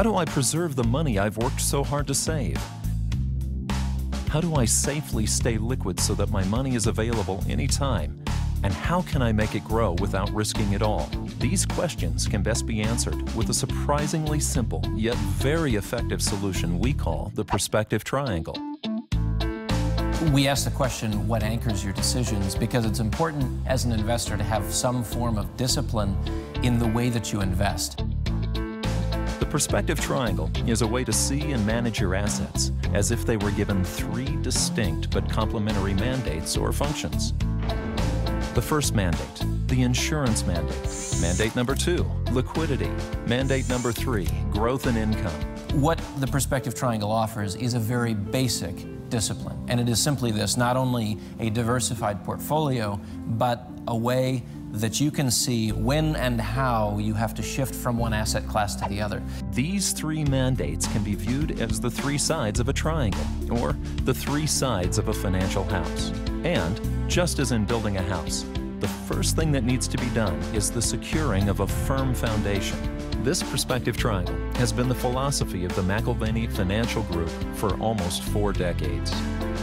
How do I preserve the money I've worked so hard to save? How do I safely stay liquid so that my money is available anytime? And how can I make it grow without risking it all? These questions can best be answered with a surprisingly simple yet very effective solution we call the perspective triangle. We ask the question, what anchors your decisions? Because it's important as an investor to have some form of discipline in the way that you invest. The perspective triangle is a way to see and manage your assets as if they were given three distinct but complementary mandates or functions. The first mandate, the insurance mandate. Mandate number 2, liquidity. Mandate number 3, growth and income. What the perspective triangle offers is a very basic discipline, and it is simply this: not only a diversified portfolio, but a way that you can see when and how you have to shift from one asset class to the other. These three mandates can be viewed as the three sides of a triangle, or the three sides of a financial house. And just as in building a house, the first thing that needs to be done is the securing of a firm foundation. This perspective triangle has been the philosophy of the McAlvany Financial Group for almost 4 decades.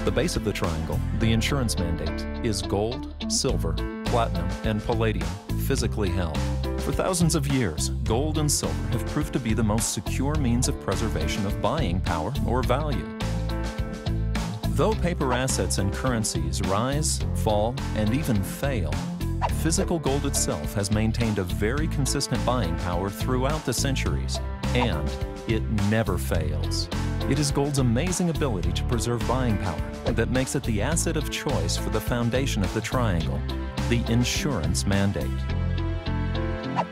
The base of the triangle, the insurance mandate, is gold, silver, platinum, and palladium, physically held. For thousands of years, gold and silver have proved to be the most secure means of preservation of buying power or value. Though paper assets and currencies rise, fall, and even fail, physical gold itself has maintained a very consistent buying power throughout the centuries, and it never fails. It is gold's amazing ability to preserve buying power that makes it the asset of choice for the foundation of the triangle, the insurance mandate.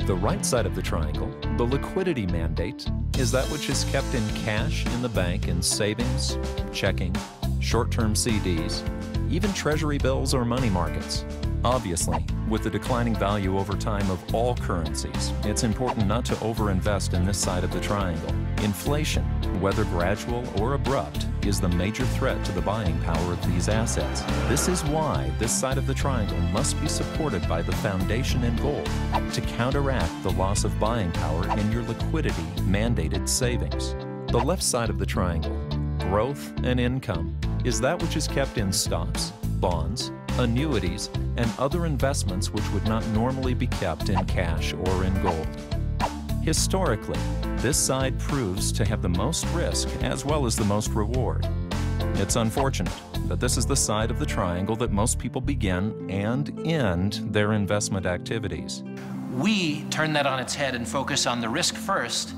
The right side of the triangle, the liquidity mandate, is that which is kept in cash in the bank in savings, checking, short-term CDs, even treasury bills or money markets. Obviously, with the declining value over time of all currencies, it's important not to overinvest in this side of the triangle. Inflation, whether gradual or abrupt, is the major threat to the buying power of these assets. This is why this side of the triangle must be supported by the foundation in gold to counteract the loss of buying power in your liquidity mandated savings. The left side of the triangle, growth and income, is that which is kept in stocks, bonds, annuities, and other investments which would not normally be kept in cash or in gold. Historically, this side proves to have the most risk as well as the most reward. It's unfortunate that this is the side of the triangle that most people begin and end their investment activities. We turn that on its head and focus on the risk first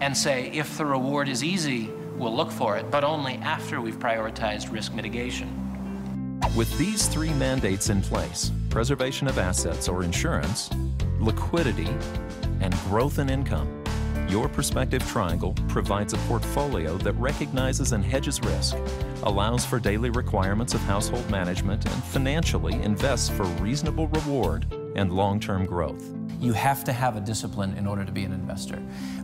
and say, if the reward is easy, we'll look for it, but only after we've prioritized risk mitigation. With these three mandates in place, preservation of assets or insurance, liquidity, and growth and income, your perspective triangle provides a portfolio that recognizes and hedges risk, allows for daily requirements of household management, and financially invests for reasonable reward and long-term growth. You have to have a discipline in order to be an investor.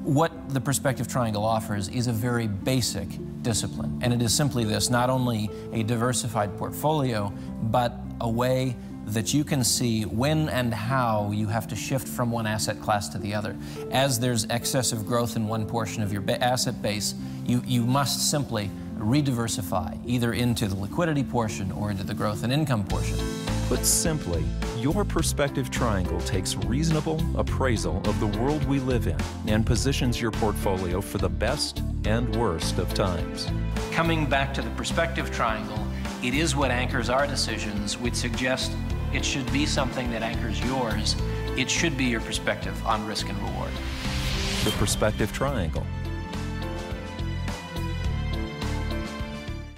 What the perspective triangle offers is a very basic discipline, and it is simply this: not only a diversified portfolio, but a way that you can see when and how you have to shift from one asset class to the other. As there's excessive growth in one portion of your asset base, you must simply rediversify, either into the liquidity portion or into the growth and income portion. Put simply, your perspective triangle takes reasonable appraisal of the world we live in and positions your portfolio for the best and worst of times. Coming back to the perspective triangle, it is what anchors our decisions, which suggests it should be something that anchors yours. It should be your perspective on risk and reward. The perspective triangle.